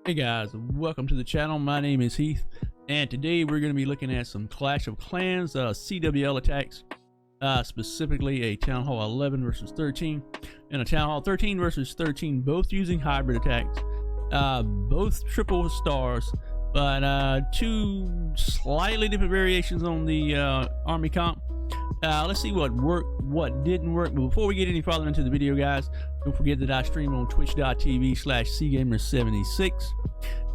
Hey guys, welcome to the channel. My name is Heath, and today we're going to be looking at some Clash of Clans CWL attacks, specifically a Town Hall 11 versus 13 and a Town Hall 13 versus 13, both using hybrid attacks, both triple stars, but two slightly different variations on the army comp. Let's see what worked, what didn't work. But before we get any farther into the video, guys, don't forget that I stream on twitch.tv/cgamer76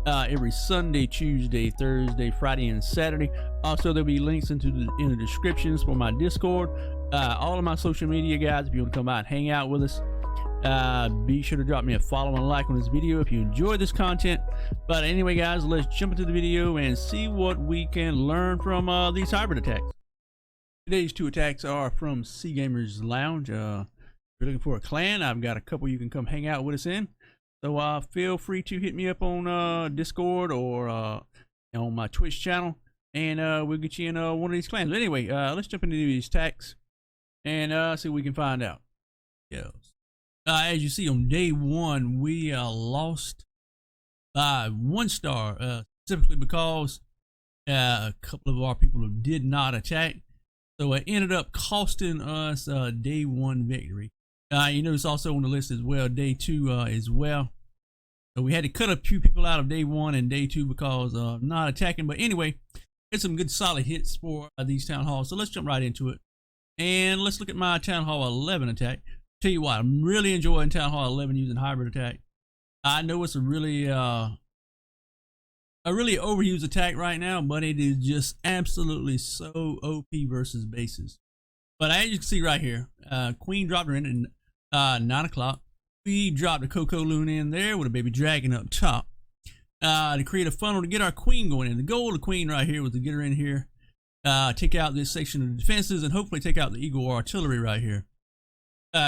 every Sunday, Tuesday, Thursday, Friday, and Saturday. Also, there'll be links in the descriptions for my Discord, all of my social media, guys. If you want to come out and hang out with us, be sure to drop me a follow and a like on this video if you enjoy this content. But anyway, guys, let's jump into the video and see what we can learn from these hybrid attacks. Today's two attacks are from C Gamers Lounge. If you're looking for a clan, I've got a couple you can come hang out with us in. So feel free to hit me up on Discord or on my Twitch channel, and we'll get you in one of these clans. But anyway, let's jump into these attacks and see what we can find out. Yes. As you see, on day one, we lost by 1 star, specifically because a couple of our people did not attack. So it ended up costing us day 1 victory. You notice also on the list as well, day 2 as well. So we had to cut a few people out of day 1 and day 2 because of not attacking. But anyway, it's some good solid hits for these Town Halls. So let's jump right into it. And let's look at my Town Hall 11 attack. Tell you what, I'm really enjoying Town Hall 11 using hybrid attack. I know it's a really overused attack right now, but it is just absolutely so OP versus bases. But as you can see right here, Queen dropped her in at 9 o'clock. We dropped a Coco Loon in there with a baby dragon up top to create a funnel to get our Queen going in. The goal of the Queen right here was to get her in here, take out this section of the defenses, and hopefully take out the Eagle artillery right here.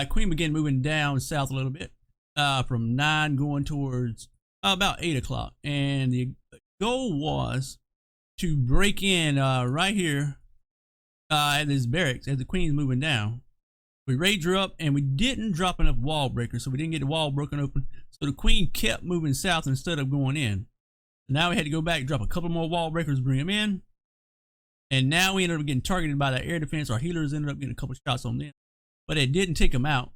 Queen began moving down south a little bit from 9 going towards about 8 o'clock. And the goal was to break in right here at this barracks as the Queen's moving down. We raided her up, and we didn't drop enough wall breakers, so we didn't get the wall broken open. So the Queen kept moving south instead of going in. Now we had to go back, drop a couple more wall breakers, bring them in, and now we ended up getting targeted by the air defense. Our healers ended up getting a couple shots on them, but it didn't take them out.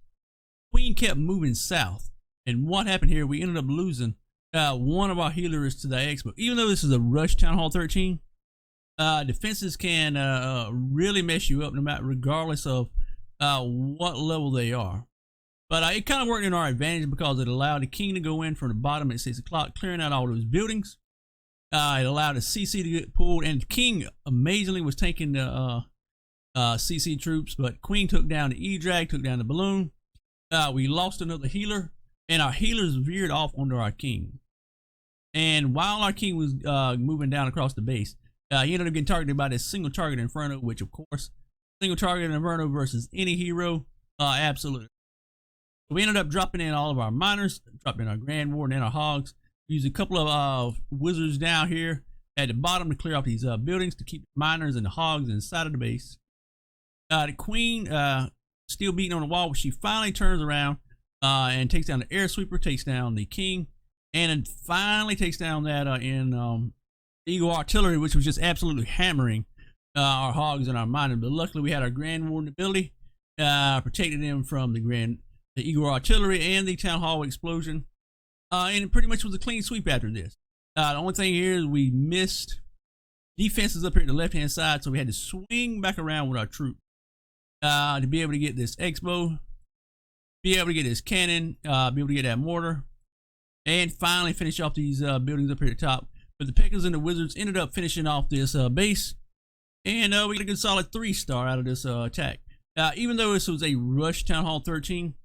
Queen kept moving south, and what happened here? We ended up losing one of our healers to the expo. Even though this is a rush Town Hall 13, defenses can really mess you up no matter, regardless of what level they are. But it kind of worked in our advantage because it allowed the King to go in from the bottom at 6 o'clock, clearing out all those buildings. It allowed the CC to get pulled, and the King amazingly was taking the CC troops, but Queen took down the E-Drag, took down the balloon. We lost another healer, and our healers veered off onto our King. And while our King was moving down across the base, he ended up getting targeted by this single target Inferno, which of course, single target Inferno versus any hero, absolutely. We ended up dropping in all of our miners, dropped in our Grand Warden and our Hogs. We used a couple of wizards down here at the bottom to clear off these buildings to keep the miners and the Hogs inside of the base. The Queen still beating on the wall, but she finally turns around and takes down the air sweeper, takes down the King, and then finally takes down that Eagle artillery, which was just absolutely hammering our Hogs and our miners. But luckily we had our Grand Warden ability, protected them from the Eagle artillery and the Town Hall explosion, and it pretty much was a clean sweep after this. The only thing here is we missed defenses up here at the left hand side, so we had to swing back around with our troop to be able to get this Expo, be able to get this cannon, be able to get that mortar, and finally finish off these buildings up here at the top. But the Peckers and the Wizards ended up finishing off this base, and we got a good solid 3-star out of this attack. Even though this was a rush Town Hall 13,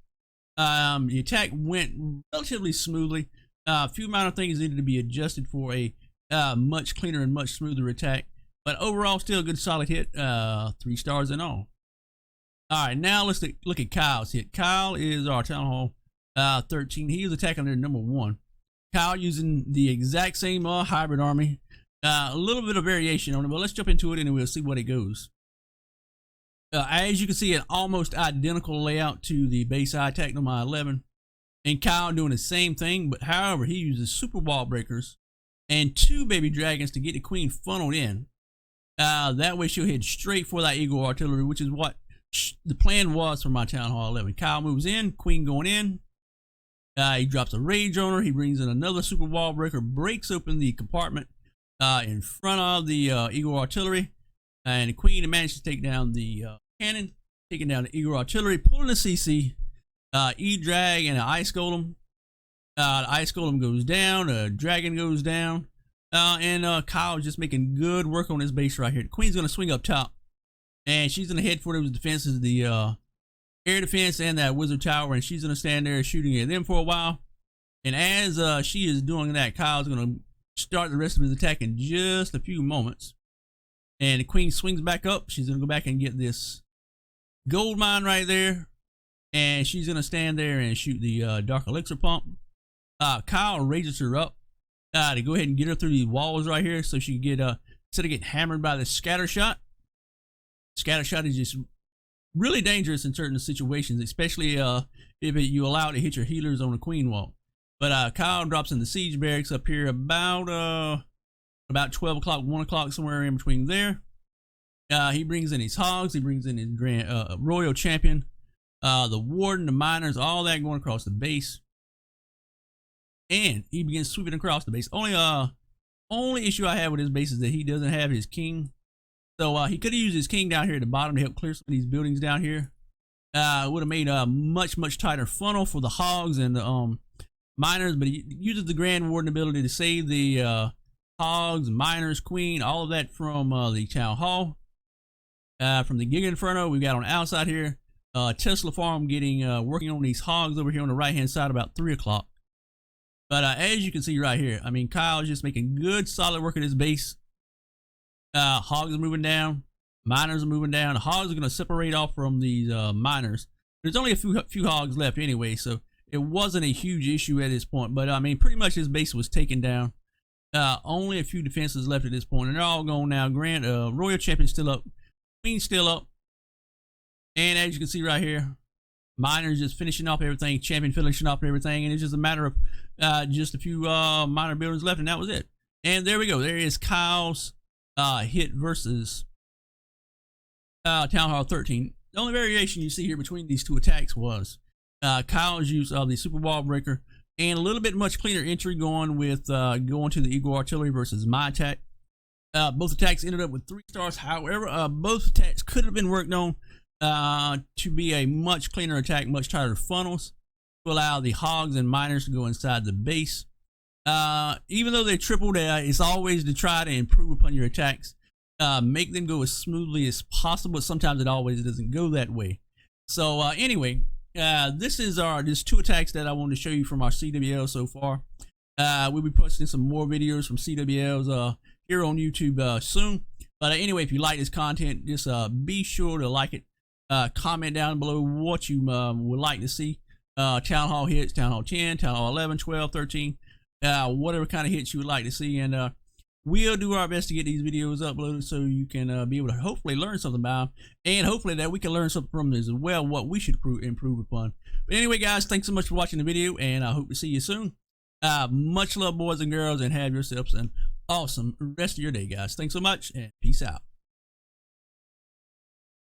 the attack went relatively smoothly. A few minor things needed to be adjusted for a much cleaner and much smoother attack, but overall still a good solid hit, 3 stars in all. Alright, now let's look at Kyle's hit. Kyle is our Town Hall 13. He was attacking their number 1. Kyle using the exact same hybrid army. A little bit of variation on it, but let's jump into it and we'll see what it goes. As you can see, an almost identical layout to the base I attacked on my 11. And Kyle doing the same thing, but however, he uses super wall breakers and 2 baby dragons to get the queen funneled in. That way she'll head straight for that eagle artillery, which is what the plan was for my Town Hall 11. Kyle moves in, queen going in. He drops a rage on her. He brings in another super wall breaker, breaks open the compartment in front of the eagle artillery. And the queen manages to take down the cannon, taking down the eagle artillery, pulling the CC. E-drag and an ice golem. The ice golem goes down, a dragon goes down, and Kyle's just making good work on his base right here. The queen's going to swing up top, and she's going to head for those defenses, the air defense and that wizard tower, and she's going to stand there shooting at them for a while. And as she is doing that, Kyle's going to start the rest of his attack in just a few moments. And the queen swings back up. She's going to go back and get this gold mine right there. And she's going to stand there and shoot the dark elixir pump. Kyle raises her up to go ahead and get her through these walls right here so she can get, instead of getting hammered by the scatter shot. Scatter shot is just really dangerous in certain situations, especially if you allow it to hit your healers on the queen wall. But Kyle drops in the siege barracks up here about 12 o'clock, 1 o'clock, somewhere in between there. He brings in his hogs. He brings in his grand royal champion. The warden, the miners, all that going across the base. And he begins sweeping across the base. Only issue I have with his base is that he doesn't have his king. So he could have used his king down here at the bottom to help clear some of these buildings down here. It would have made a much tighter funnel for the hogs and the miners, but he uses the grand warden ability to save the hogs, miners, queen, all of that from the town hall. From the Giga Inferno, we've got on the outside here. Tesla farm getting working on these hogs over here on the right hand side about 3 o'clock. But as you can see right here, I mean, Kyle's just making good solid work at his base. Hogs are moving down, miners are moving down. The hogs are going to separate off from these miners. There's only a few hogs left anyway, so it wasn't a huge issue at this point. But I mean, pretty much his base was taken down. Only a few defenses left at this point, and they're all gone now. Royal Champion's still up, Queen's still up. And as you can see right here, miners just finishing off everything, champion finishing off everything, and it's just a matter of just a few minor buildings left, and that was it. And there we go. There is Kyle's hit versus Town Hall 13. The only variation you see here between these two attacks was Kyle's use of the super wall breaker and a little bit much cleaner entry going with going to the eagle artillery versus my attack. Both attacks ended up with 3 stars. However, both attacks could have been worked on to be a much cleaner attack, much tighter funnels to allow the hogs and miners to go inside the base. Even though they tripled, it's always to try to improve upon your attacks, make them go as smoothly as possible. Sometimes it always doesn't go that way. So anyway, this is just 2 attacks that I wanted to show you from our CWL so far. We'll be posting some more videos from CWLs here on YouTube soon. But anyway, if you like this content, just be sure to like it. Comment down below what you would like to see. Town Hall hits, Town Hall 10, Town Hall 11, 12, 13, whatever kind of hits you would like to see. And we'll do our best to get these videos uploaded so you can be able to hopefully learn something about them. And hopefully that we can learn something from this as well, what we should improve upon. But anyway, guys, thanks so much for watching the video, and I hope to see you soon. Much love, boys and girls, and have yourselves an awesome rest of your day, guys. Thanks so much, and peace out.